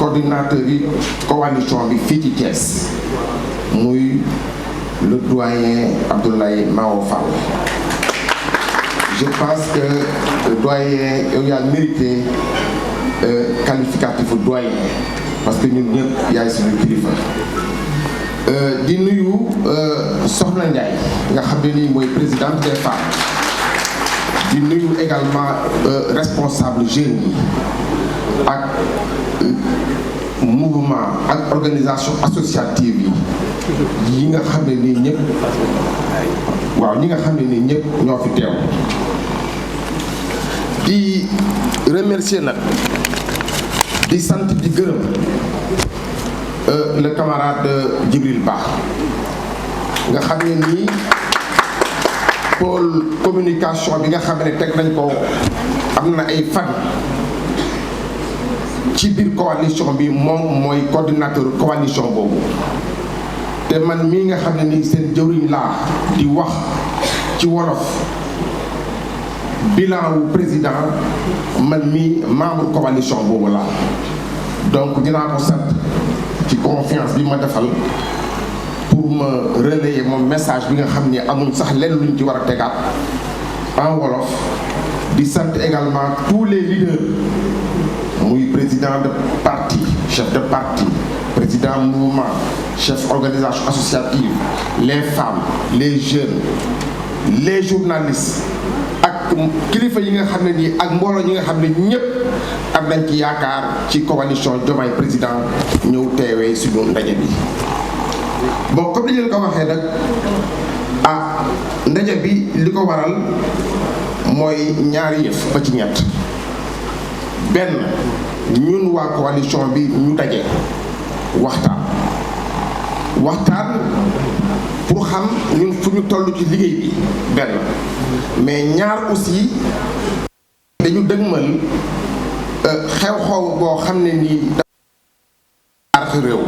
coordinateur yi coalition bi fii ci Thiès muy le doyen Abdoulaye Mao Fall. Je pense que le doyen il a mérité qualificatif doyen parce que ñun ñëpp yaay suñu kilifa. di nuyu Soxna Ndiaye nga xam ne nii mooy présidente des femmes. di nuyu également responsable jeunes yi ak mouvement ak organisation associative yi nga xam ne nii ñëpp waaw ñi nga xam ne nii ñëpp ñoo fi teew. di remercier nag di sant di gërëm le camarade Djibril Ba nga xam ne nii pôle communication bi nga xam ne teg nañ ko am na ay fan ci biir coalition bi moom mooy coordinateur coalition boobu te man mii nga xam ne nii seen jëwriñ laa di wax ci wolof bilan wu président man mii membre coalition boobu laa donc dinaa ko sant ci confiance bi ma defal pour me relayer mon message bi nga xam ne amul sax lenn luñ ci war a tegaat en wolof di sant également tous les leaders muy président de parti chef de parti président mouvement chef organisation associative les femmes les jeunes les journalistes ak kilifa yi nga xam ne nii ak mbooloo ñi nga xam ne ñëpp am nañ ci yaakaar ci coalition Diomaye président ñëw teewee suñu ndaje bi. bon comme ni leen ko waxee nag ndaje bi li ko waral mooy ñaari yëf ba ci ñett benn ñun waa coalition bi ñu daje waxtaan pour xam ñun fu ñu toll ci liggéey bi benn mais ñaar aussi dañu dëgmal xew-xew boo xam ne nii dafa réew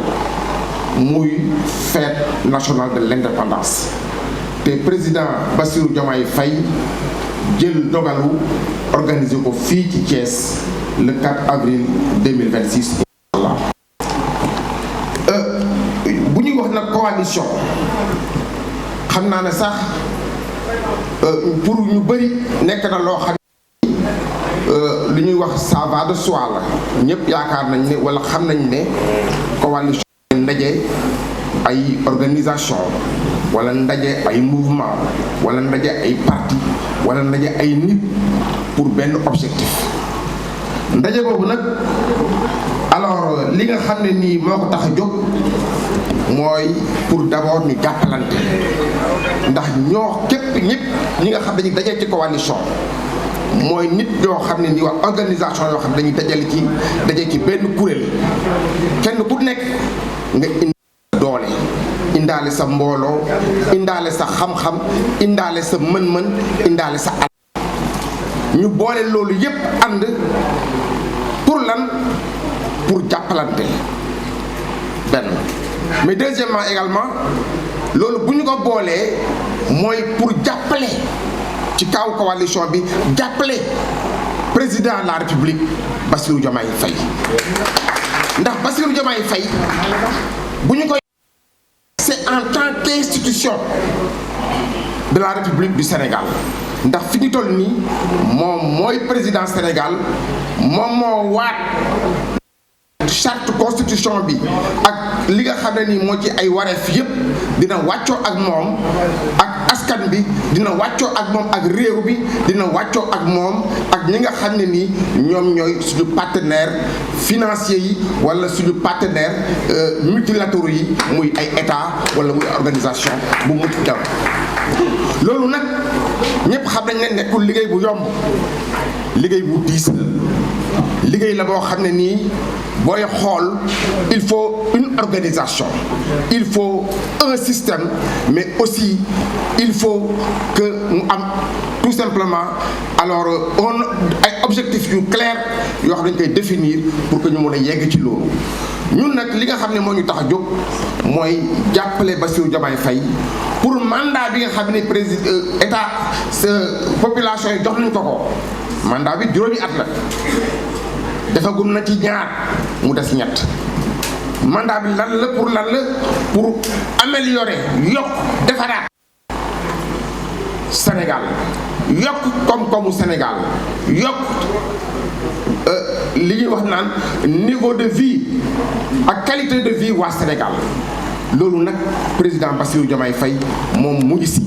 muy fête nationale de l'indépendance te président Bassirou Diomaye Faye jël dogalu organiser ko fii ci Thiès le 4 avril 2026 inch'Allah. Bu ñuy wax nag coalition xam naa ne sax pour ñu bëri nekk na loo xam ne li ñuy wax ça va de soi la ñëpp yaakaar nañ ne wala xam nañ ne coalition ndaje ay organisation wala ndaje ay mouvement wala ndaje ay parti wala ndaje ay nit pour benn objectif ndaje boobu nag alors li nga xam ne nii moo ko tax a jóg mooy pour d'abord ñu jàppalante ndax ñoo képp ñëpp ñi nga xam dañuy daje ci coalition mooy nit yoo xam ne nii wax organisation yoo xam ne dañuy daje ci benn kuréel kenn ku nekk nga indi doole indaale sa mbooloo indaale sa xam-xam indaale sa mën-mën indaale sa at ñu boole loolu yépp ànd pour lan pour jàppalante benn mais deuxièmement également loolu bu ñu ko boolee mooy pour jàppale ci kaw coalition bi jàppale président de la République Bassirou Diomaye Faye ndax Bassirou Diomaye Faye bu ñu koy c'est en tant qu'institution de la République du Sénégal ndax fi ñu toll nii moom mooy président Sénégal moom moo waat charte constitution bi ak li nga xam ne nii moo ci ay wareef yépp dina wàccoo ak moom ak askan bi dina wàccoo ak moom ak réew bi dina wàccoo ak moom ak ñi nga xam ne nii ñoom ñooy suñu partenaire financier yi wala suñu partenaire multilatéraux yi muy ay état wala muy organisation bu mucc daw loolu nag ñëpp xam nañ ne nekkul liggéey bu yomb liggéey bu diis la liggéey la boo xam ne nii booy xool il faut une organisation il faut un système mais aussi il faut que mu am tout simplement alors on ay objectifs yu clair yoo xam dañ koy définir pour que ñu mën a yegg ci loolu ñun nag li nga xam ne moo ñu tax a jóg mooy jàppale Bassirou Diomaye Faye pour mandat bi nga xam ne président état population yi jox nañ ko mandat bi juróomi at la defagum na ci ñaar mu des ñett mandat bi lan la pour améliorer yokk defaraat Sénégal yokk koom-koomu Sénégal yokk li ñuy wax naan niveau de vie ak qualité de vie waa Sénégal loolu nag président Bassirou Diomaye Faye moom mu ngi si.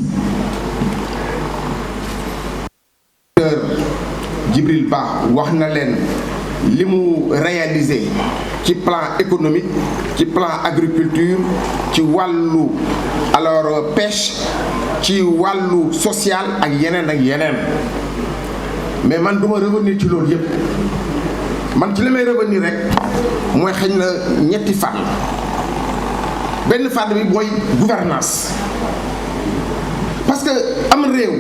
Djibril Ba wax na leen li mu réalisé ci plan économique ci plan agriculture ci wàllu alors pêche ci wàllu social ak yeneen mais man duma revenir ci loolu yépp man ci li may revenir rek mooy xëy na ñetti fànn benn fànn bi mooy gouvernance parce que am réew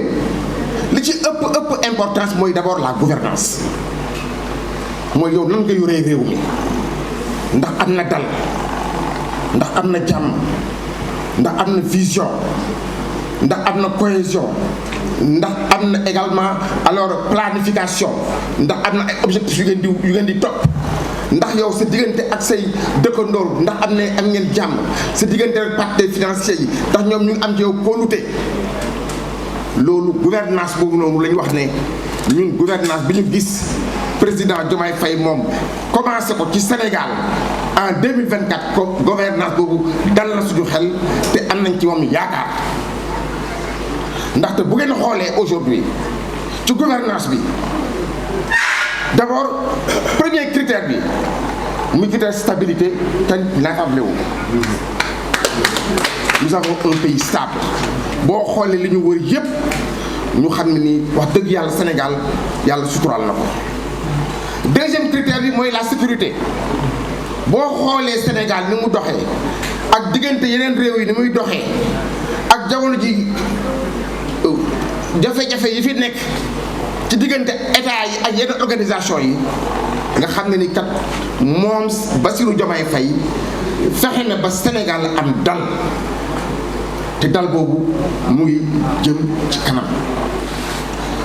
li ci ëpp importance mooy d'abord la gouvernance mooy yow nan nga yoree réew mi ndax am na dal ndax am na jàmm ndax am na vision ndax am na cohésion ndax am na également alors planification ndax am na ay objectifs yu ngeen di topp ndax yow sa diggante ak say dëkkandoor ndax am ngeen jàmm sa diggante ak partenaires financiers yi ndax ñoom ñu ngi am ci yow kóolute loolu gouvernance boobu noonu la ñu wax ne ñun gouvernance bi ñu gis président Diomaye Faye moom commencé ko ci Sénégal en 2024 ko gouvernance boobu dal na suñu xel te am nañ ci moom yaakaar ndaxte bu ngeen xoolee aujourd'hui ci gouvernance bi d'abord premier critère bi muy critère stabilité te naatable wu nous avons un pays stable boo xoolee li ñu wër yépp ñu xam ne ni wax dëgg yàlla Sénégal yàlla suturaal na ko. deuxième critère bi mooy la sécurité boo xoolee Sénégal ni mu doxee ak diggante yeneen réew yi ni muy doxee ak jamono ji jafe-jafe yi fi nekk ci diggante état yi ak yeneen organisation yi nga xam ne ni kat moom Bassirou Diomaye Faye fexe na ba Sénégal am dal te dal boobu muy jëm ci kanam.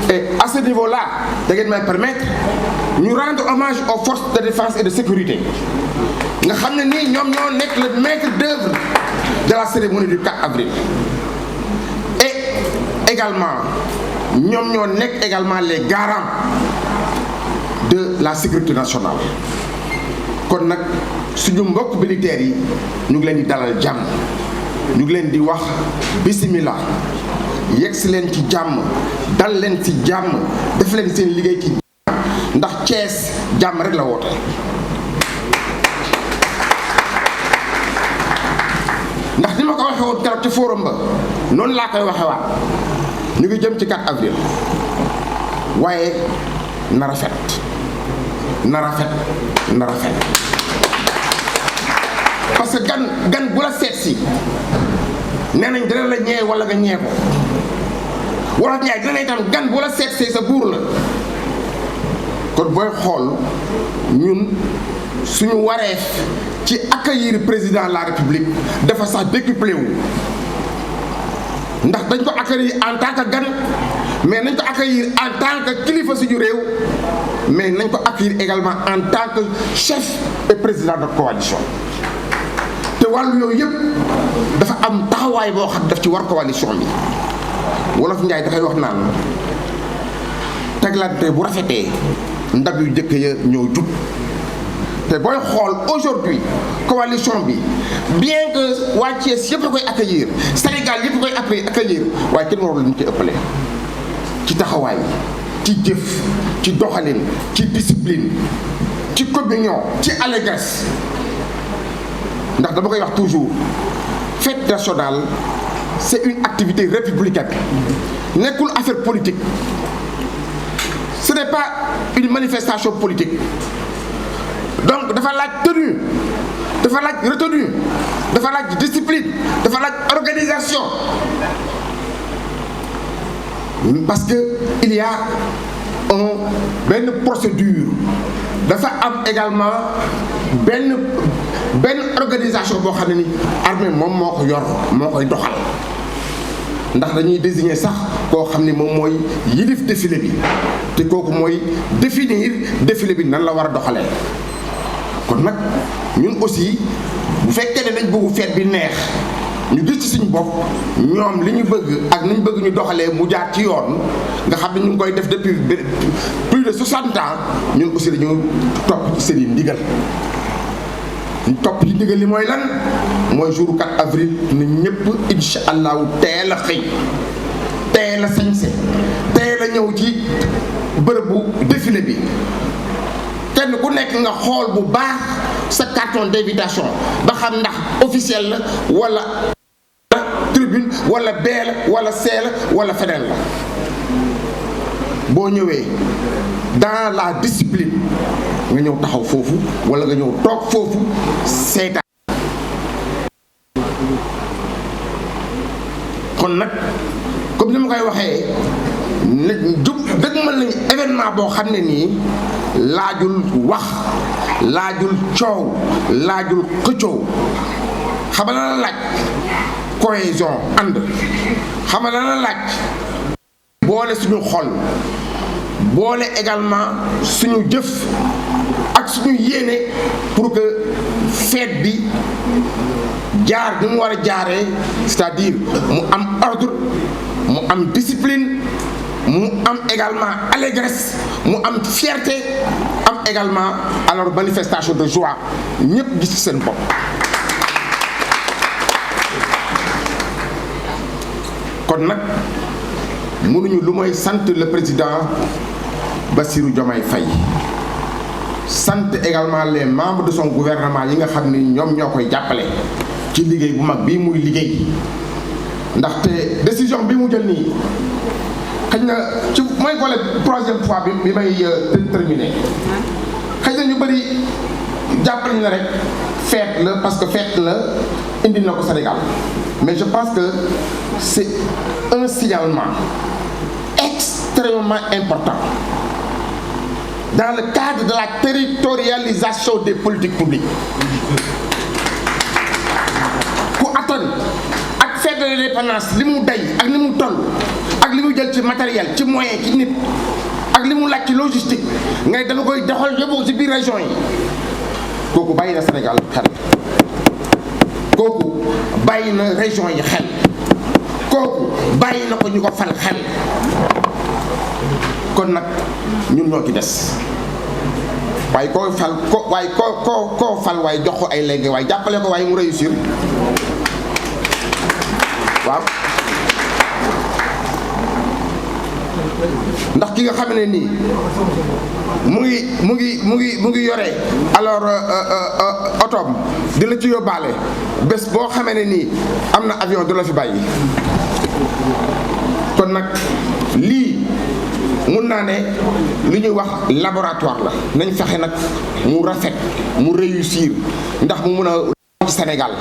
Et à ce niveau-là da ngeen may permettre ñu rendre hommage aux forces de défense et de sécurité nga xam ne nii ñoom ñoo nekk le maître d'œuvre de la cérémonie du 4 avril et également ñoom ñoo nekk également les garants de la sécurité nationale. kon nag suñu mbokk militaires yi ñu ngi leen di dalal jàmm ñu ngi leen di wax bismillah yegsi leen ci jàmm dal leen ci jàmm def leen seen liggéey ci jàmm ndax Thiès jàmm rek la woote. ndax ni ma ko waxee woon keroog ci forum ba noonu laa koy waxee waat ñu ngi jëm ci 4 avril waaye na rafet na rafet na rafet parce que gan bu la seet si nee nañ dina la ñee wala nga ñee ko wala ñaay dina itam gan bu la seet see sa buur la kon booy xool ñun suñu wareef ci accueillir président de la république dafa sax décuplé wu ndax dañ ko accueillir en tant que gan mais nañ ko accueillir en tant que kilifa suñu réew mais nañ ko accueillir également en tant que chef et président de coalition te wàllu yooyu yëpp dafa am taxawaay boo xam daf ci war coalition bi wolof Njaay dafay wax naan teglante bu rafetee ndab yu jëkk ya ñëw jub te booy xool aujourd'hui coalition bi bien que waa Thiès yëpp a koy accueillir Sénégal yëpp a koy accueillir waaye kenn warul lañu ci ëppale ci taxawaay ci jëf ci doxalin ci discipline ci communion ci allégresse ndax dama koy wax toujours fête nationale c'est une activité républicaine nekkul affaire politique ce n'est pas une manifestation politique donc dafa laaj tenue dafa laaj retenue dafa laaj discipline dafa laaj organisation parce que il y a benn procédure dafa am également benn organisation boo xam ne ni armée moom moo ko yor moo koy doxal ndax dañuy désigner sax koo xam ne moom mooy yilif défilé bi te kooku mooy définir défilé bi nan la war a doxalee kon nag ñun aussi bu fekkee ne dañ bëggu feet bi neex ñu gis ci suñu bopp ñoom li ñu bëgg ak ni ñu bëgg ñu doxalee mu jaar ci yoon nga xam ne ñu ngi koy def depuis plus de 60 ans ñun aussi dañu topp ci seen i ndigal. ñu topp ci ndigal li mooy lan mooy jour 4 avril na ñëpp incha allahu teel a xëy teel a sañse teel a ñëw ci bërëbu défilé bi kenn ku nekk nga xool bu baax sa carton d'invitation ba xam ndax officiel la wala tribune wala B la wala C la wala feneen la boo ñëwee dans la discipline nga ñëw taxaw foofu wala nga ñëw toog foofu seetaan. kon nag comme ni ma koy waxee ne dëgg mën nañu événement boo xam ne nii laajul wax laajul coow laajul xëccoo xam nga la laaj cohésion ànd xam nga la laaj boole suñu xol boole également suñu jëf ak suñu yéene pour que fête bi jaar bi mu war a jaaree c'est-à-dire mu am ordre mu am discipline mu am également allégresse mu am fierté am également alors manifestation de joie ñëpp gis ci seen bopp. kon nag mënuñu lu mooy sant le président Bassirou Diomaye Faye sant également les membres de son gouvernement yi nga xam ni ñoom ñoo koy jàppale ci liggéey bu mag bii muy liggéey ndaxte décision bi mu jël nii xëy na ci mooy boole troisième fois bi may terminé xëy na ñu bëri jàppale ñu ne rek fête la parce que fête la indi na ko Sénégal mais je pense que c'est un signalement extrêmement important dans le cadre de la territorialisation des politiques publiques. ku attan ak fête de l'indépendance li mu day ak li mu toll ak li mu jël ci matériel ci moyen ci nit ak li mu laaj ci logistique ngay dama koy doxal yóbbu ci biir région yi kooku bàyyi na Sénégal xel kooku bàyyi na région yi xel kooku bàyyi na ko ñu ko fal xel kon nag ñun ñoo ci des waaye koo fal ko waaye koo fal waaye jox ko ay léegi waaye jàppale ko waaye mu réussir waaw ndax ki nga xam ne nii mu ngi yore alors otoom di la ci yóbbaale bés boo xamee ne nii am na avion du la fi bàyyi kon nag lii mun naa ne li ñuy wax laboratoire la nañ fexe nag mu rafet mu réussir ndax mu mun a ci Sénégal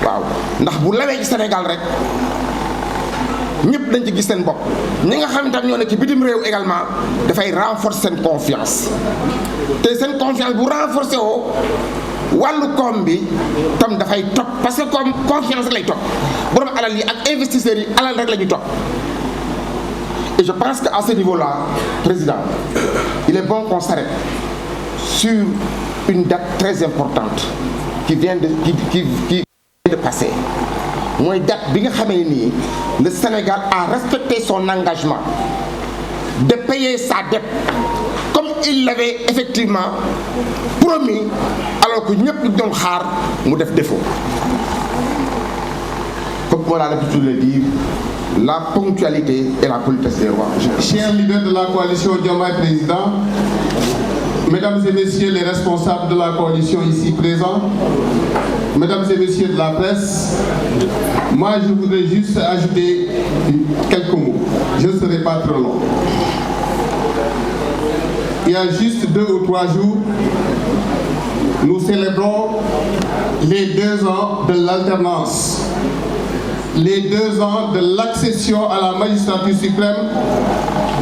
waaw ndax bu lawee ci Sénégal rek ñëpp dañ ci gis seen bopp ñi nga xam ne ñoo nekk ci bitim réew également dafay renforcer seen confiance te seen confiance bu renforcer woo wàllu koom bi tam dafay topp parce que comme confiance lay topp borom alal yi ak investisseurs yi alal rek la ñuy topp. Et je pense qu'à ce niveau-là, Président, il est bon qu'on s'arrête sur une date très importante qui vient de passer. Moi, date bi nga xamee nii le Sénégal a respecté son engagement de payer sa dette comme il l'avait effectivement promis alors que ñëpp ñu doon xaar mu def défaut. Comme on a l'habitude de le dire, la ponctualité et la politesse des rois. Chers leaders de la coalition Diomaye Président, mesdames et messieurs les responsables de la coalition ici présents, mesdames et messieurs de la presse, moi je voudrais juste ajouter quelques mots. Je ne serai pas trop long. Il y a juste 2 ou 3 jours, nous célébrons les 2 ans de l'alternance. Les 2 ans de l'accession à la magistrature suprême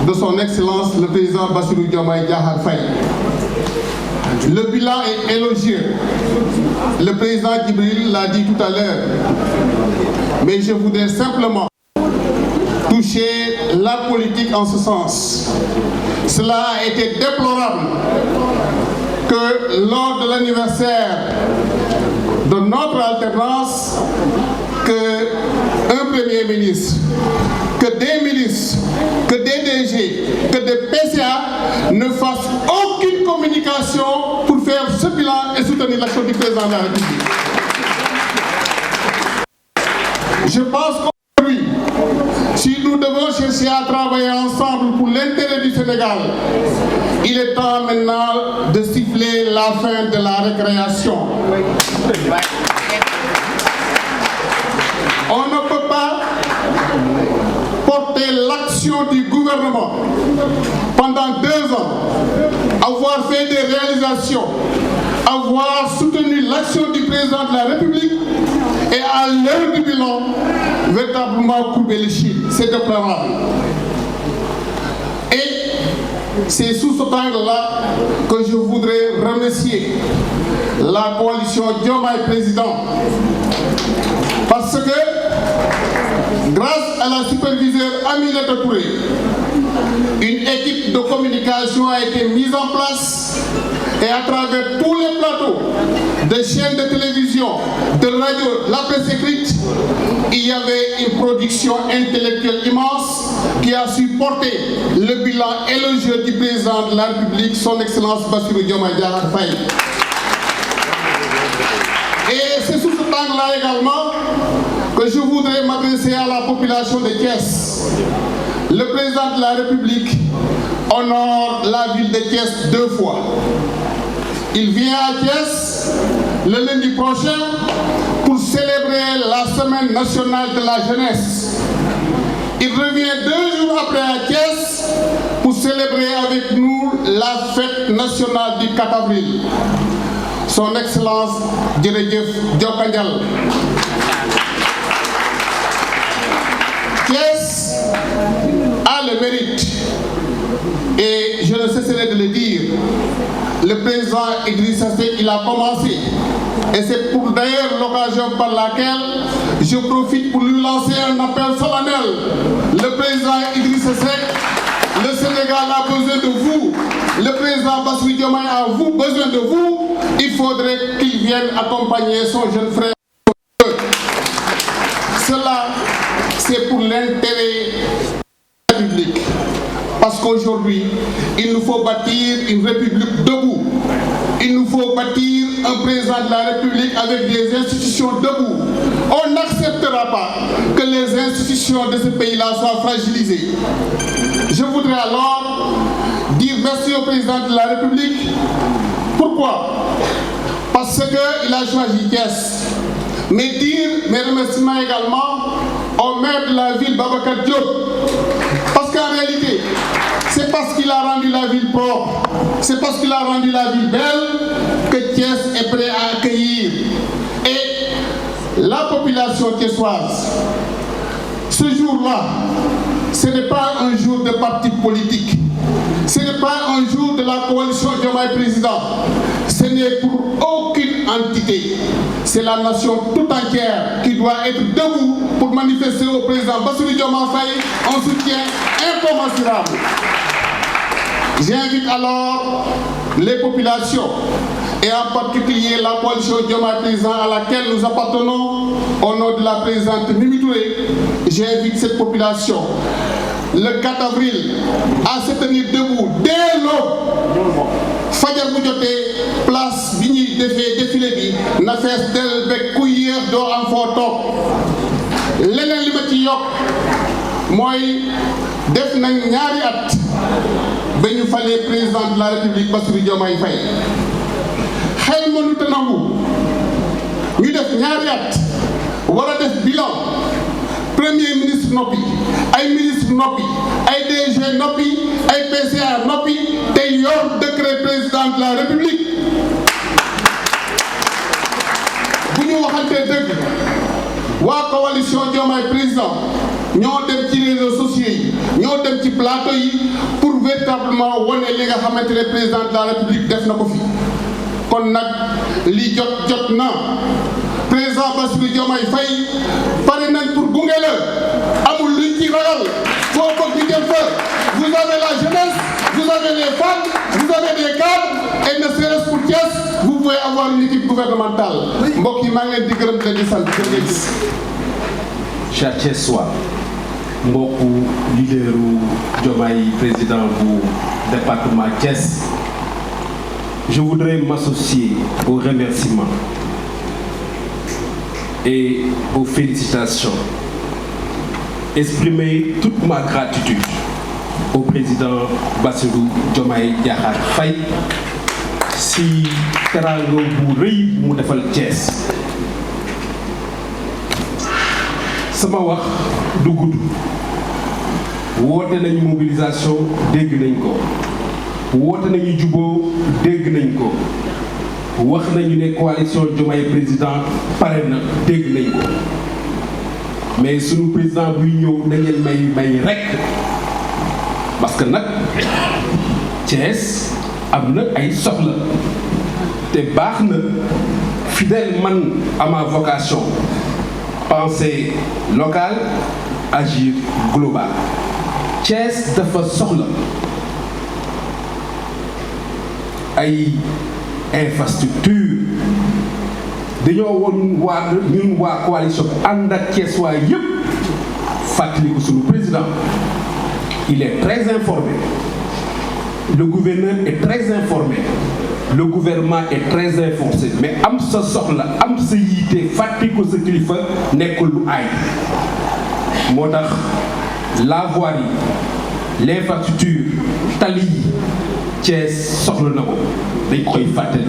de son Excellence le président Bassirou Diomaye Diakhar Faye. Le bilan est élogieux. Le président Djibril l'a dit tout à l'heure. Mais je voudrais simplement toucher la politique en ce sens. Cela a été déplorable que lors de l'anniversaire de notre alternance, qu'un Premier ministre, que des ministres, que des DG, que des PCA ne fassent aucune communication pour faire ce bilan et soutenir l'action du président de la République. Je pense qu'aujourd'hui, si nous devons chercher à travailler ensemble pour l'intérêt du Sénégal, il est temps maintenant de siffler la fin de la récréation. On ne peut pas porter l'action du gouvernement pendant 2 ans, avoir fait des réalisations, avoir soutenu l'action du président de la République et à l'heure du bilan, véritablement courber les chiffres. C'est déplorable. Et c'est sous cet angle-là que je voudrais remercier la coalition Diomaye Président. Parce que, grâce à la superviseure Aminata Touré, une équipe de communication a été mise en place et à travers tous les plateaux de chaînes de télévision, de radio, la presse écrite, il y avait une production intellectuelle immense qui a su porter le bilan élogieux du président de la République, son Excellence Bassirou Diomaye Diakhar Faye. Et c'est sous ce angle-là également que je voudrais m'adresser à la population de Thiès. Le président de la République honore la ville de Thiès 2 fois. Il vient à Thiès le lundi prochain pour célébrer la semaine nationale de la jeunesse. Il revient 2 jours après à Thiès pour célébrer avec nous la fête nationale du 4 avril. Son Excellence Djeredjef Diokandial. Thiès a le mérite, et je ne cesserai de le dire, le président Idrissa Seck, il a commencé. Et c'est pour d'ailleurs l'occasion par laquelle je profite pour lui lancer un appel solennel. Le président Idrissa Seck, le Sénégal a besoin de vous. Le président Bassirou Diomaye a besoin de vous. Il faudrait qu'il vienne accompagner son jeune frère. Cela, c'est pour l'intérêt de la République. Parce qu'aujourd'hui, il nous faut bâtir une République debout. Il nous faut bâtir un président de la République avec des institutions debout. On n'acceptera pas que les institutions de ce pays-là soient fragilisées. Je voudrais alors dire merci au président de la République. Pourquoi? Parce qu'il a choisi Thiès. Mais dire mes remerciements également au maire de la ville, Babacar Diop. Parce qu'en réalité, c'est parce qu'il a rendu la ville propre, c'est parce qu'il a rendu la ville belle que Thiès est prêt à accueillir. Et la population thiessoise, ce jour-là, ce n'est pas un jour de parti politique, ce n'est pas un jour de la coalition Diomaye Président, ce n'est pour aucune entité. C'est la nation tout entière qui doit être debout pour manifester au président Bassirou Diomaye Faye un soutien incommensurable. J'invite alors les populations et en particulier la coalition Diomaye Président à laquelle nous appartenons au nom de la présidente Mimi Touré. J'invite cette population le 4 avril à se tenir debout dès l'aube. Fajar bu jotee place bi ñuy defee défilé bi na fees del bek ku yéex doo am foo toog. Leneen li ma ci yokk mooy def nañ ñaari at ba ñu falee président de la République Bassirou Diomaye Faye. Xel mënut a nangu ñu def ñaari at war a def bilan. Premier ministre noppi, ay ministre noppi, ay DG noppi, ay PCA noppi, te yor décret président de la République. Bu ñu waxantee dëgg waa coalition Diomaye Président ñoo dem ci réseaux sociaux yi ñoo dem ci plateau yi pour véritablement wane li nga xamante ne président de la République def na ko fi. Kon nag li jot na président Bassirou Diomaye Faye pare nañ pour gunge la amul luñ ci ragal foo bëgg ñu jëm fa. Vous avez la jeunesse, vous avez les femmes, vous avez des cadres, et ne serait-ce pour Thiès, vous pouvez avoir une équipe gouvernementale. mbokk yi maa ngi leen di gërëm di leen sant jërëjëf. Chers Thiessois, mbokku leaderu Diomaye président du département Thiès, je voudrais m'associer aux remerciements et aux félicitations, exprimer toute ma gratitude au président Bassirou Diomaye Diakhar Faye si teraanga bu rëy mu defal Thiès. sama wax du gudd woote nañu mobilisation dégg nañ ko woote nañu juboo dégg nañ ko wax nañu ne coalition Diomaye président pare na dégg nañ ko mais sunu président buy ñëw da ngeen may rek parce que nag Thiès am na ay soxla te baax na fidèle man à ma vocation penser local agir global. Thiès dafa soxla ay infrastructure dañoo woon ñun waa coalition ànd ak Thiès waa yëpp fàttali ko sunu président il est très informé, le gouverneur est très informé, le gouvernement est très informé, mais am sa soxla am sa yiite fàttali ko sa kilifa nekkul lu aay moo tax la voirie yi l'infrastructure tali yi Thiès soxla na ko dañ koy fàttali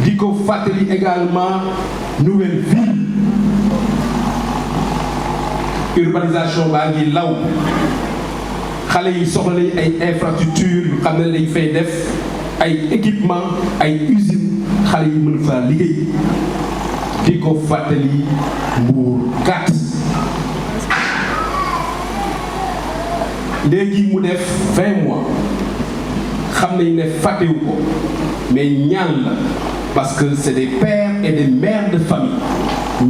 di ko fàttali également nouvelle ville urbanisation baa ngi law xale yi soxla nañ ay infrastructure yu xam ne dañ fay def ay équipement ay usine xale yi mën fa liggéey di ko fàttali Mbour gàtt léegi mu def 20 mois xam nañ ne fàttewu ko mais ñaan la parce que c'est des pères et des mères de famille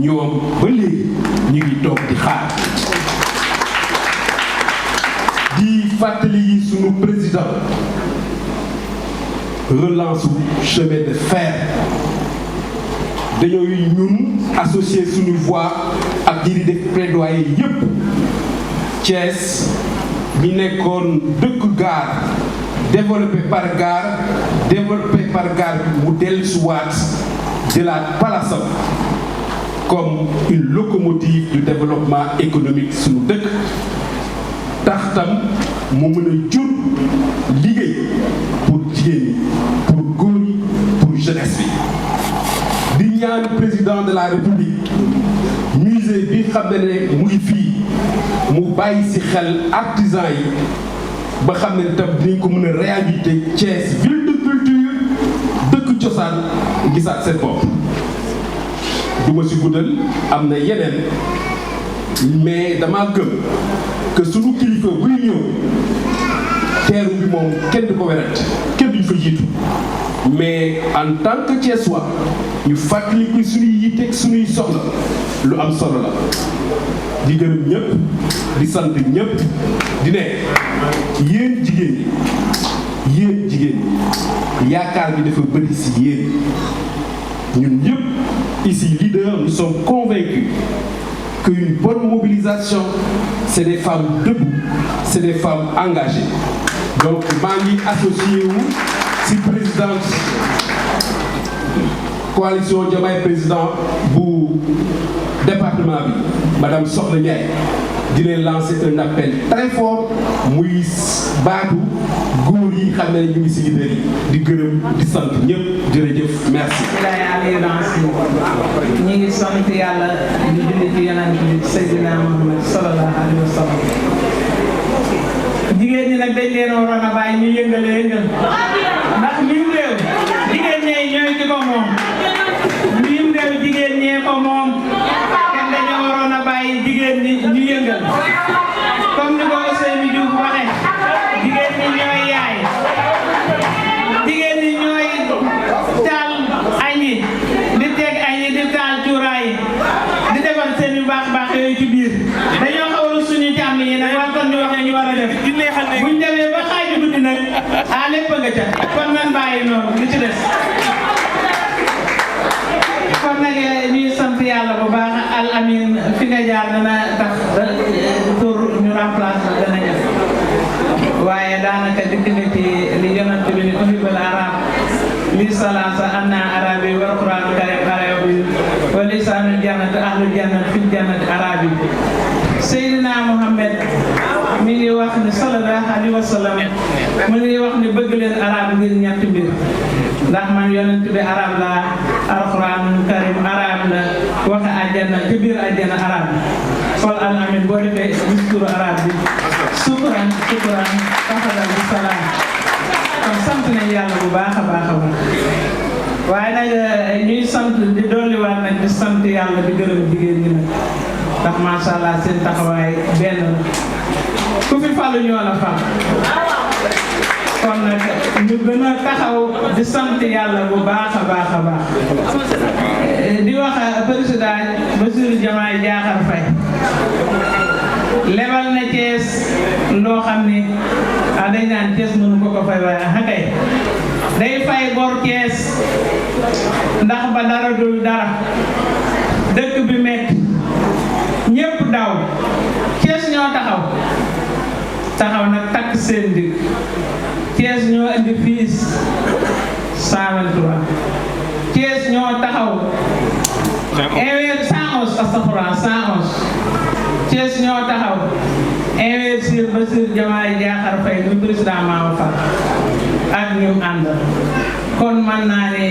ñoom ba léegi ñu ngi toog di xaar di fàttali yi sunu président relance chemin de fer dañoo ñun associé suñu voix ak di def plaidoyer yépp Thiès mi nekkoon dëkk gare développé par gare bi mu dellusiwaat jëlaat palasam comme une locomotive du développement économique suñu dëkk tax tam mu mën a jur liggéey pour jigéen ñi pour góor ñi pour jeunesse bi di ñaan président de la république musée bi xam ne mu ngi fii mu bàyyi ci xel artisan yi ba xam ne tam dinañ ko mën a réhabiliter Thiès ville de culture dëkk cosaan gisaat seen bopp du ma ci guddal am na yeneen mais dama gëm que sunu kilifa buy ñëw teeru bi moom kenn du ko weret kenn duñ fa jiitu mais en tant que Thiessois ñu fàttali ko suñuy yitteeg suñuy soxla lu am solo la di gërëm ñëpp di sant ñëpp di ne yéen jigéen ñi yaakaar bi dafa bëri si yéen ñun ñëpp ici leaders nous sommes convaincus qu'une bonne mobilisation c'est des femmes debout, c'est des femmes engagées. Donc maa ngi associé wu si présidente coalition Diomaye président bu département bi madame Sokhna Ndiaye di leen lancer un appel très fort muy baatu góor yi xam ne ñu ngi si leader yi di gërëm di sant ñëpp jërëjëf merci. ñu ngi sant yàlla di julli ci Yonent bi Seydina Muhammad sallallahu alayhi wa sallam. jigéen ñi nag dañ leen waroon a bàyyi ñu yëngal ndax mim réew jigéen ñee ñooy ki ko moom mim réew jigéen ñee ko moom kenn dañoo waroon a bàyyi jigéen ñi ñu yëngal comme ni ko Ousseynou Diouf waxee jigéen ñi ñooy yaay jigéen ñi ñooy taal añi di teg añi di taal cuuraay di defal seen yu baax yooyu ci biir dañoo xawlu suñu jàmm yi nag war kon ñu wax ne ñu war a def buñ demee ba xaaju guddi nag lépp nga ca kon nan bàyyi noonu kon nag ñuy sant yàlla bu baax al amin fi nga jaar dana tax pour ñu remplacer dana ñëw waaye daanaka dikk nga ci li yonent bi ni uhibul arab li salasa anna arabi wal qur'an karim arabi wa lisanul jannati ahlul jannati fil jannati arabi Seydina Muhammad mi ngi wax ni sallallahu alayhi wa sallam mi ngi wax ni bëgg leen arab ngir ñetti mbir ndax man yonent bi arab la alquran karim arab la waxe àjjana ci biir àjjana arab sol al amin boo defee discours arab bi sukran tafadal bi salaam kon sant nañ yàlla bu baax a baax a baax waaye nag ñuy sant di dolliwaat nag di sant yàlla di gërëm jigéen ñi nag ndax macha allah seen taxawaay benn la ku fi falu ñoo la fal kon nag ñu gën a taxaw di sant yàlla bu baax a baax a baax di wax président Bassirou Diomaye Diakhar Faye lebal na Thiès loo xam ni dañ naan Thiès mënu ko fay waaye kay day fay bor Thiès ndax ba dara dul dara dëkk bi metti ñépp daw Thiès ñoo taxaw nag takk seen digg Thiès ñoo indi fiis 123 Thiès ñoo taxaw 111 astafurlah 111 Thiès ñoo taxaw investir Bassirou Diomaye Diakhar Faye du président Maama Fall ak ñu àndal kon man naa ne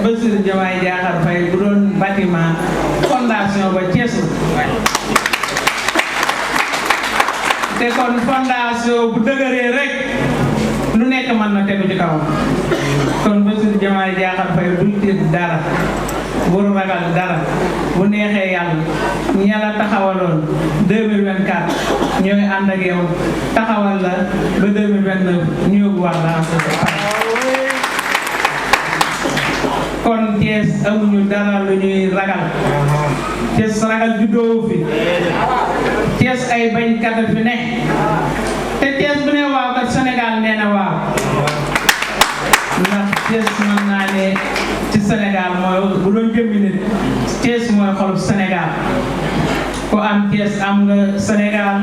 Bassirou Diomaye Diakhar Faye bu doon bâtiment fondation ba Thiès te kon fondation bu dëgëree rek lu nekk mën na tegu ci kawam kon Bassirou Diomaye Diakhar Faye duñ tiit dara bul ragal dara bu neexee yàlla ña la taxawaloon 2024 ñooy ànd ak yow taxawal la ba 2029 ñu yóbbu wax la kon Thiès amuñu dara lu ñuy ragal Thiès ragal juddoo fi Thiès ay bañkat fi ne te Thiès bu ne waaw kat Sénégal nee na waaw ndax Thiès mën naa ne ci Sénégal mooy bu doon jëmmi nit Thiès mooy xolub Sénégal ku am Thiès am nga Sénégal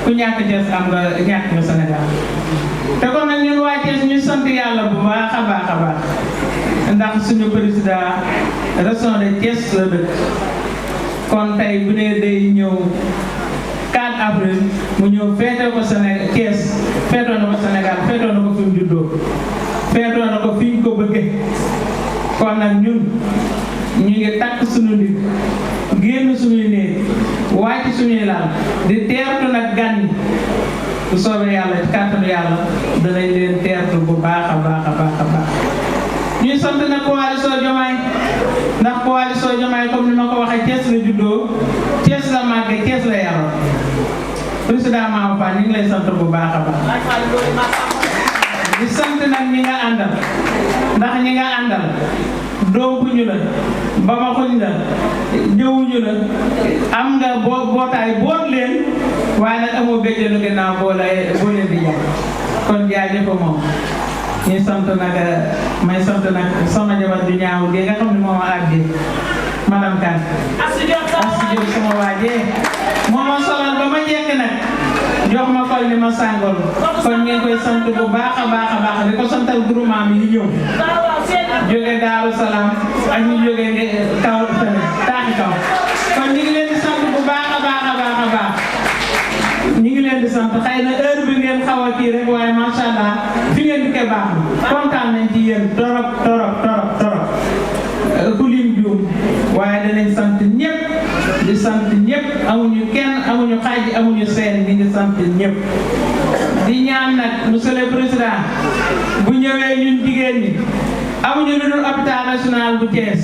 ku ñàkk Thiès am nga ñàkk nga Sénégal te kon nag ñun waa Thiès ñu sant yàlla bu baax a baax a baax ndax suñu président région de Thiès la dëkk kon tey bu ne day ñëw 4 avril mu ñëw feete ko Sénégal Thiès feetoo na ko Sénégal feetoo na ko fi mu juddoo feetoo na ko fi ñu ko bëggee kon nag ñun ñu ngi takk suñu ndig génn suñuy néeg wàcc suñuy laal di teertu nag gan yi bu soobee yàlla ci kàttanu yàlla danañ leen teertu bu baax a baax a baax a baax ñuy sant nag coalition Diomaye ndax coalition Diomaye comme ni ma ko waxee Thiès la juddoo Thiès la màggee Thiès la yaroo président Maama Fall ñu ngi lay sant bu baax a baax di sant nag ñi nga àndal ndax ñi nga àndal dooguñu la bamaxuñ la jëwuñu la am nga bootaay boot leen waaye nag amoo béjjënu ginnaaw boo leen di jaay kon jaajëfa moom ñuy sant nag may sant nag sama jabar du ñaaw gi nga xam ne moom a àggi madame Kane Astou Diop sama waajee moo ma solal ba ma jekk nag jox ma kol ni ma sàngol kon ngeen koy sant bu baax a baax a baax di ko santal groupement yi ñëw jóge Daaru Salaam ak ñu jóge kaw fene taaxi kaw kon ñu ngi leen di sant bu baax a baax a baax a baax ñu ngi leen di sant xëy na heure bi ngeen xaw a kii rek waaye macha allah fi ngeen di koy baax kontaan nañ ci yéen torop ku lim juum waaye danañ sant ñëpp di sant ñëpp amuñu kenn amuñu xaaj amuñu seen di ngi sant ñëpp di ñaan nag monsieur le président bu ñëwee ñun jigéen ñi amuñu lu dul hôpital régional bu Thiès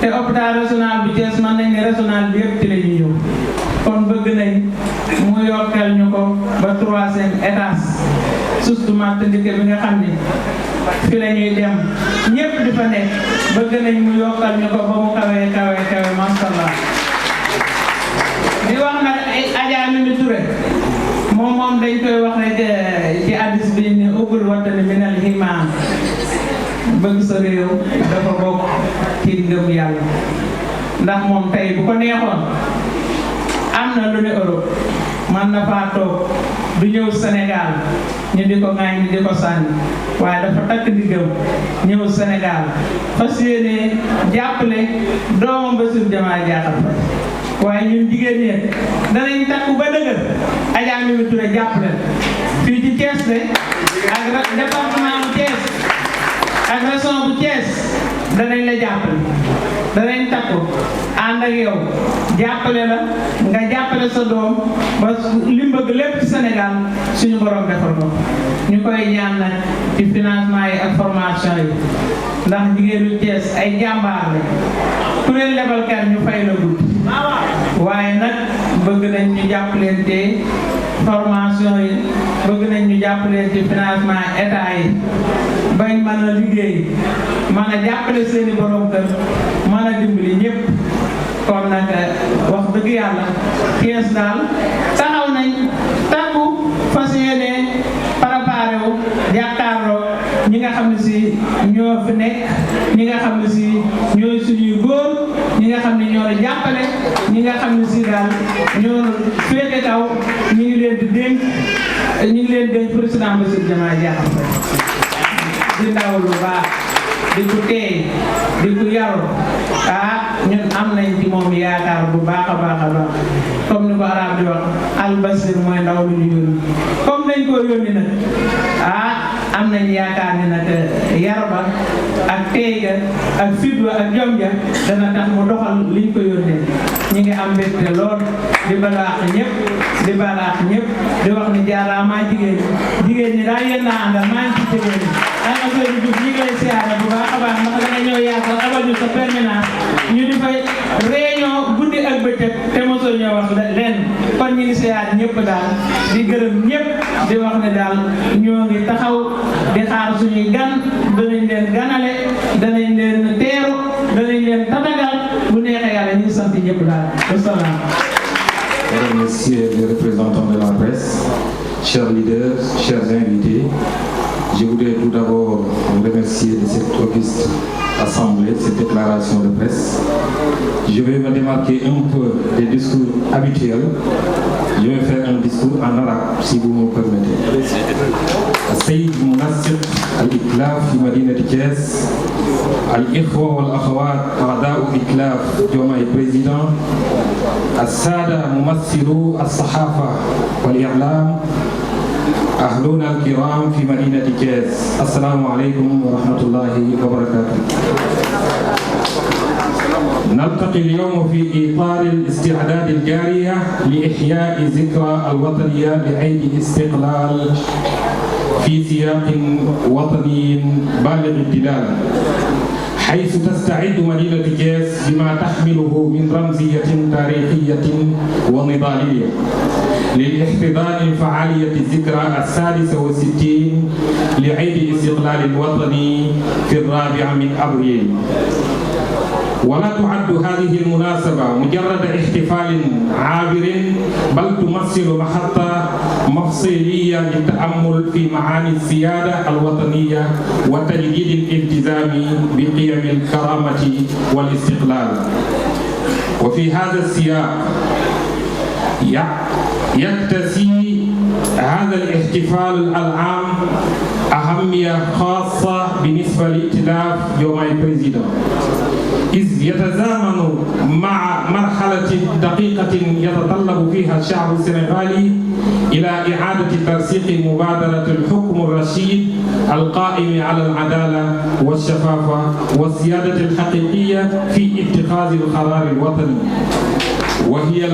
te hôpital régional bu Thiès mën nañ ne régional bi yëpp ci la ñuy ñëw kon bëgg nañ mu yokkal ñu ko ba 3e étage surtout Martinique bi nga xam ne fi la ñuy dem ñëpp di fa nekk bëgg nañ mu yokkal ñu ko ba mu kawee masha Allah di wax nag Adja Mimi Touré moom dañ koy wax rek ci addis bi ni ubbul watani minal iman bëgg sa réew dafa bokk ci ci ngëm yàlla ndax moom tey bu ko neexoon am na lu ne Europe man na faa toog du ñëw Sénégal ñu di ko ŋaañ ñu di ko sànni waaye dafa takk ndiggam ñëw Sénégal fas yéene jàppale doomam Bassirou Diomaye Diakhar Faye waaye ñun jigéen ñi danañ takku ba dëgër Adja Mimi Touré jàppale fii ci Thiès de ak département bu Thiès ak région bu Thiès danañ la jàppale danañ takku ànd ak yow jàppale la nga jàppale sa doom ba li mu bëgg lépp ci Sénégal suñu borom defal ko ñu koy ñaan nag ci financement yi ak formation yi ndax jigéenu Thiès ay jàmbaar la ku leen lebal kan ñu fay la guddi waaye nag bëgg nañ ñu jàppalante formation yi bëgg nañ ñu jàppalante financement état yi bañ mën a liggéey mën a jàppale seeni borom kër mën a dimbali ñëpp kon nag wax dëgg yàlla Thiès daal taxaw nañ takku fas yéene préparé wu jàkkaarloo ñi nga xam ne si ñoo fi nekk ñi nga xam ne si ñooy suñuy góor ñi nga xam ne ñoo la jàppale ñi nga xam ne si daal ñoo féete kaw ñu ngi leen di dénk président Bassirou Diomaye Diakhar Faye di ndaw lu baax di ko teey di ko yaru ñun am nañ ci moom yaakaar bu baax a baax a baax comme ni ko arab di wax Al Bassir mooy ndaw lu ñu yónni comme dañ koo yónni nag am nañ yaakaar ni nag yar ba ak teey ga ak fit ba ak jom ja dana tax mu doxal liñ ko yónnee ñi ngi am mbégte lool di balaax ñëpp di balaax ñëpp di wax ni jaaraama jigéen ñi daal yéen naa àndal maa ngi ci jigéen ñi ana koy di jub ñi ngi lay siyaare bu baax a baax ndax da nga ñëw yaatal abal ñu sa permanence ñu di fay réunion guddi ak bëccëg te mosoo ñoo wax lenn kon ñi ngi siyaare ñëpp daal di gërëm ñëpp di wax ne daal ñoo ngi taxaw di xaar suñuy gan danañ leen ganale danañ leen teeru danañ leen tatagal bu neexee yàlla ñu ngi sant ñëpp daal wasalaam. Mesdames et Messieurs les représentants de la presse, chers leaders, chers invités, je voudrais tout d'abord vous remercier de cette auguste assemblée, cette déclaration de presse. Je vais me démarquer un peu des discours habituels. Je vais faire un discours en arabe, si vous me permettez. السيد المنسق الإتلاف في مدينة Thiès الإخوة والأخوات أعضاء إتلاف Diomaye Président السادة ممثلو الصحافة والإعلام أهلنا الكرام في مدينة Thiès السلام عليكم ورحمة الله وبركاته. نلتقي اليوم في إطار الاستعداد الجارية لإحياء ذكرى الوطنية لعيد الاستقلال في سياق وطني بالغ الدلالة، حيث تستعد مدينة Thiès بما تحمله من رمزية تاريخية ونضالية للاحتضان فعالية الذكرى 66 لعيد الاستقلال الوطني في 4 من أبريل. ولا تعد هذه المناسبة مجرد احتفال عابر، بل تمثل محطة مفصلية للتأمل في معاني السيادة الوطنية وتجديد الالتزام بقيم الكرامة والاستقلال. وفي هذا السياق يكتسي هذا الاحتفال العام أهمية خاصة بالنسبة لائتلاف Diomaye Président، إذ يتزامن مع مرحلة دقيقة يتطلب فيها الشعب السنغالي إلى إعادة ترسيخ مبادرة الحكم الرشيد القائم على العدالة والشفافة والسيادة الحقيقية في اتخاذ القرار الوطني، وهي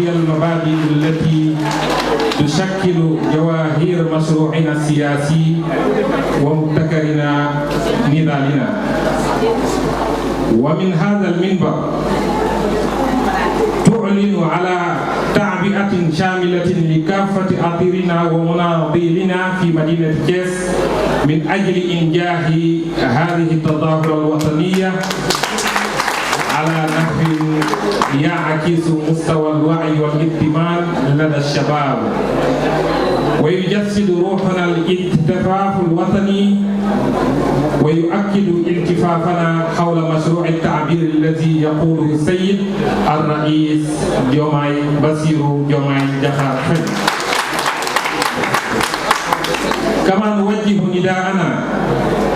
المبادئ التي تشكل جواهر مشروعنا السياسي ومبتكرنا نضالنا. ومن هذا المنبر تعلن على تعبئة شاملة لكافة أطيرنا ومناضلنا في مدينة Thiès من أجل إنجاح هذه التظاهرة الوطنية على نحو يعكس مستوى الوعي والائتمان لدى الشباب، ويجسد روحنا الالتفاف الوطني، ويؤكد التفافنا حول مشروع التعبير الذي يقوله السيد الرئيس جوماي باسيرو جوماي جاخار فاي.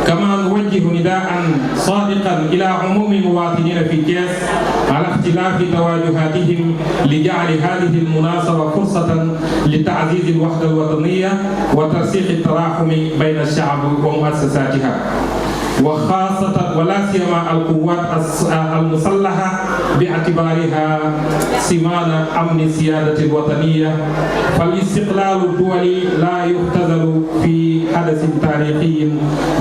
كما نوجه نداء صادقا إلى عموم المواطنين في كيس على اختلاف توجهاتهم لجعل هذه المناسبة فرصة لتعزيز الوحدة الوطنية وترسيخ التراحم بين الشعب ومؤسساتها، وخاصة ولا سيما القوات المسلحة باعتبارها سمان أمن السيادة الوطنية. فالاستقلال الدولي لا يختزل في حدث تاريخي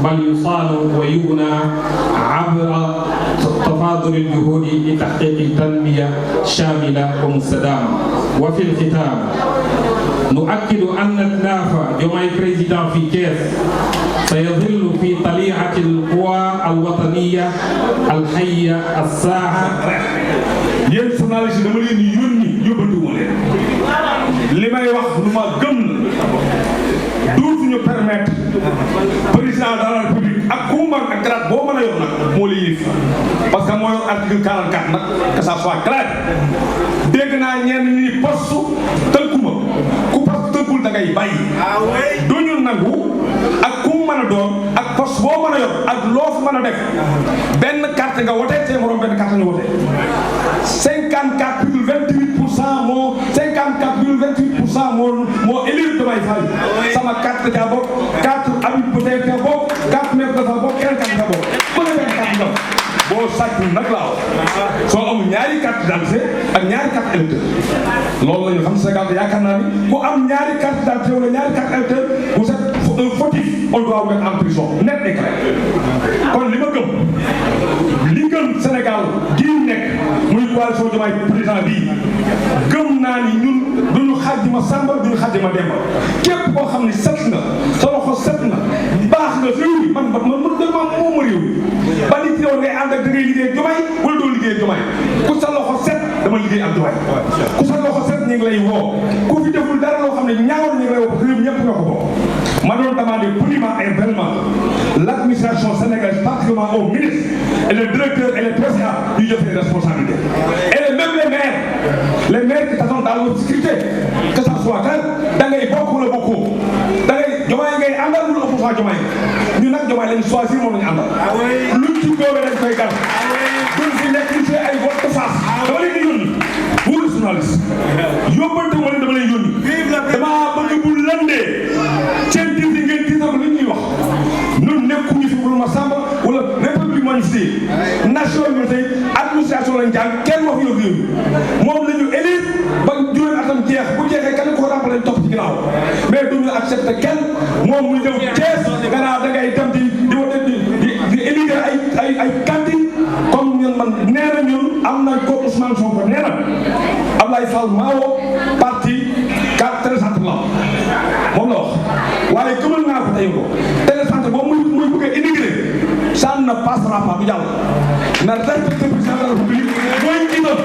بل يصان ويبنى عبر تفاضل الجهود لتحقيق تنمية شاملة ومستدامة. وفي الختام نؤكد أن ائتلاف جوماي بريزيدان في كيس سيظل في طليعة القوى الوطنية الحية الساعة. yéen journaliste dama leen di yónni yóbbatuwuma leen li may wax lu ma gëm la dootuñu permettre président de la république ak ku mu ak grade boo mën a yor nag moo lay yëf parce que moo yor article 44 nag que ça soit clair. dégg naa ñenn ñi poste tënkuma ku poste tënkul da ngay bàyyi duñu nangu ak ku mu mën a doon ak poste boo mën a yor ak loo fi mën a def benn carte nga wote te morom benn carte nga wote 54,28% moo 54,28% moo élire Diomaye Faye sama carte da bokk carte Habib Bouteille da bokk carte maire dafa bokk keneen carte da bokk mën a benn carte nga boo sàccul nag laa wax soo amul ñaari carte d'identité ak ñaari carte électeur loolu la ñu xam Sénégal yaakaar naa ni ku am ñaari carte d'identité wala ñaari carte électeur vous êtes un fautif on doit vous mettre en prison net et clair. kon li ma gëm li gëm Sénégal gii nekk muy coalition Diomaye président bii gëm naa ni ñun duñu xàjji ma Samba duñu xàjji ma Demba képp koo xam ni set nga sa loxo set na baax nga réew mi man moom ma réew mi ba nit yow ngay ànd ak da ngay liggéey Diomaye wala doo liggéey Diomaye ku sa loxo set dama liggéey ak Diomaye ku sa loxo set ñu ngi lay woo ku fi deful dara loo xam ne ñaawal ñu ngi lay woo parce que réew mi ñëpp ñoo ko bokk. ma doon demander poliment et vraiment l'administration sénégalaise particulièrement au ministre et le directeur et les présidents ñu jël les responsabilités et même les maires qui t'attendent dans l'obscurité que ça soit clair da ngay bokk wala bokkoo da ngay Diomaye ngay àndal wala opposant Diomaye ñu nag Diomaye lañu choisir moom lañu àndal luñ ci góobee dañ koy gar duñ fi nekk ñu see ay vote de face dama leen di yónni pour le journaliste yóbbante ma leen dama leen yónni dama bëgg bu lëndee seen diir yi ngeen diisal ko li ñuy wax ñun nekkuñu fi wala ma Samba wala république moo ñu fi nation bi tey administration lañ jàng kenn wax yow réew moom la ñu élire ba juróomi atam jeex bu jeexee kenn ko remplacé topp ci ginnaaw mais duñu accepté kenn moom muy ñëw Thiès gannaaw da ngay dem di élire ay cantine comme ñun man nee na ñun am nañ ko Ousmane Sonko nee na Ablaye Fall Mao parti 4 centre la moom la wax waaye gëmal naa ko tey ko télécentre boobu muy bëgg a immigré ça ne passera pas bu jàll na respecté président de la République mooy jiital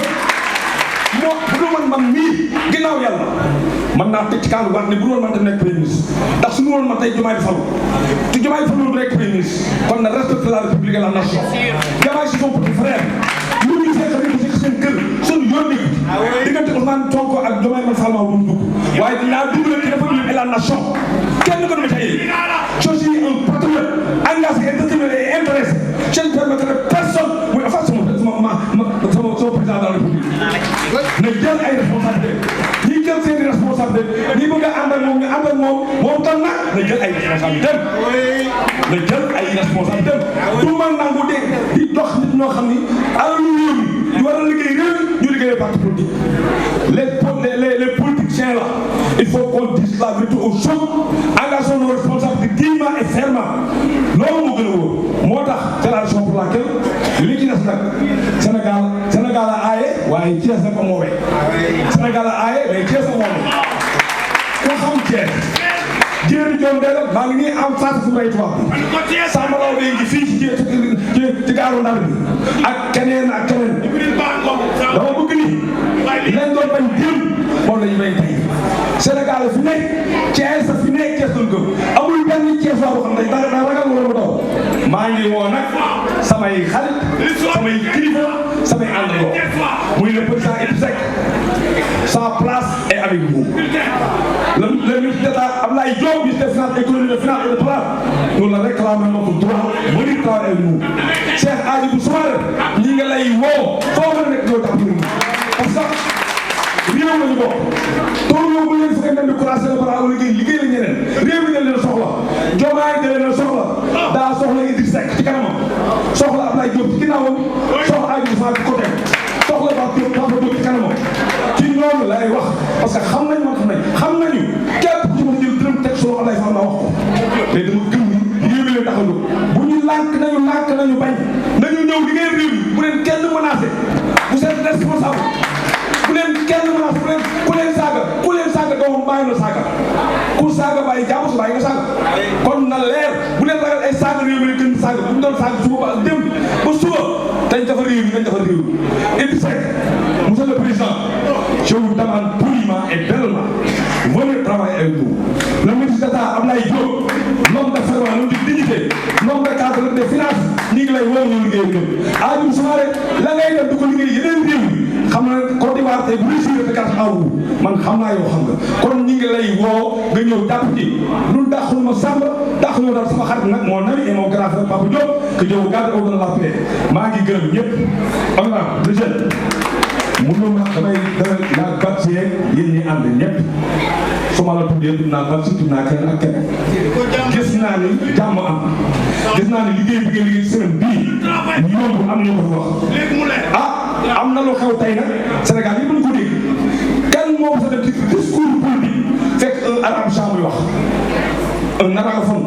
moo bu dul man mii ginnaaw yàlla mën naa teg ci kàddu wax ne bu dul man te nekk premier ministre ndax su dul man tey Diomaye di falu te Diomaye falu du nekk premier ministre kon na respecté la République et la nation Diomaye si son petit frère lu ñu fekk rek ci seen kër suñu yoon nekk diggante Ousmane Sonko ak Diomaye man Salma bu mu dugg waaye dinaa dugal ci République et la nation kenn ko dama tey je suis un patriote engagé et déterminé et intéressé je ne permettrai personne muy affaire sama président de la République na jël ay responsabilité ñi jël seen responsabilité ñi bëgg a ànd ak moom ñu ànd ak moom tam nag na jël ay responsabilité na jël ay responsabilité du man nangu di dox nit ñoo xam ni alalu réew mi ñu war a liggéey réew mi ñu liggéey parti politique les politiciens là il faut qu'on dise la vérité aux choses engageons nos responsabilités dignement et fermement loolu moo gën a wóor moo tax c'est la raison pour laquelle li ci des nag Sénégal a aaye waaye Thiès na ko moowee Sénégal a aaye mais Thiès a moowee ku xam Thiès jéeri joon deel maa ngi nii am face su mbay tubaab bi Samba Law bi ngi fii ci gaaru Ndar bi ak keneen dama bëgg ni lañ doon bañ démb moom lañu bañ tey Sénégal fi nekk Thiès fi nekk Thiès doon gëm amul benn Thiès waa boo xam ne da ragal wala mu daw maa ngi woo nag samay xarit samay kilifa samay àndandoo muy le président Idrissa Seck sa place est avec vous. Le ministre d'État Abdoulaye Diop, ministre des Finances, économie, de finances et de plan, nous le réclamons notre droit venir travailler avec nous. Cheikh Hadjibou Soumaré ñi nga lay woo foo mën a nekk ñoo tax parce que réew lañu bokk tool bu leen fekkee ne croiser le bras wala liggéey la ñeneen réew mi dañ leen soxla Diomaye da leen soxla daa soxla Idrissa Seck ci kanamam soxla Abdoulaye Diop ci ginnaawam soxla Hadjibou Soumaré ci côté soxla Ba Diop Papa Diop ci kanamam ci ñoom lay wax parce que xam nañu xam nañu képp ku ci mën a jël dërëm teg soo Abdoulaye Fall la wax ko mais dama gëm ni réew mi leen tax a jóg bu ñu lànk nañu bañ nañu ñëw liggéey réew mi bu leen kenn menacé vous êtes responsable bu leen kenn menacé ku leen saaga doomam bàyyi na saaga ku saaga bàyyi jàmm si bàyyi nga saaga kon na leer bu leen ragal ay saaga réew mi leen gën saaga bu ñu doon saaga suba ba dem ba suba dañ defar réew mi Idrissa Seck monsieur le président je vous demande poliment et bellement venez travailler avec nous le ministre d'État Abdoulaye Diop l'homme d'affaires l'homme de dignité l'homme de cadre des finances ñi ngi lay woo ñu liggéey ak ñoom Hadjibou Soumaré la ngay def di ko liggéey yeneen réew yi xam na Côte d'Ivoire tey bu réussir de grâce à vous man xam naa yow xam nga kon ñi ngi lay woo nga ñëw jàpp ci lu dàqul ma sàmb dàqul ma daal sama xarit nag mon ami et mon grand frère Papa Diop que Dieu vous garde au-delà de la paix maa ngi gërëm ñëpp honorable le jeune mënuma damay naa bat si yéen ñi ànd ñëpp su ma la tuddee tudd naa bat si tudd naa kenn ak kenn gis naa ni jàmm am gis naa ni liggéey bi nga liggéey semaine bii yomb am na ko fi wax am na lu xew tey nag Sénégal yëpp ñu ko dégg kan moom sa def ci discours politique fekk un arabe champ muy wax un arabophone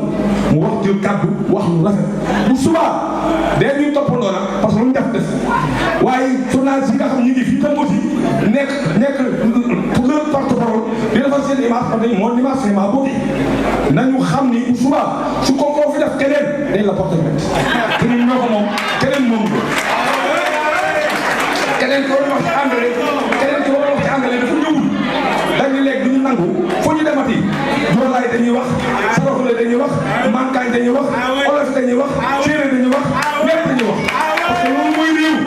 mu wax jël kàddu wax lu rafet bu subaa day ñuy toppandoo nag parce que lu ñu def waaye journaliste yi nga xam ñu ngi fii tam aussi nekk pour le porte-parole di defar seen image parce que mon image c'est ma beauté nañu xam ni bu subaa su ko fi def keneen dañ la porter plainte te ñun ñoo ko moom keneen moom ko keneen ko wax ci anglais keneen ko wax ci anglais dafa ñëwul dañu léegi duñu nangu fu ñu demati joolaay dañuy wax saraxule dañuy wax mankaañ dañuy wax olof dañuy wax séeréer dañuy wax lépp dañuy wax parce que loolu mooy réew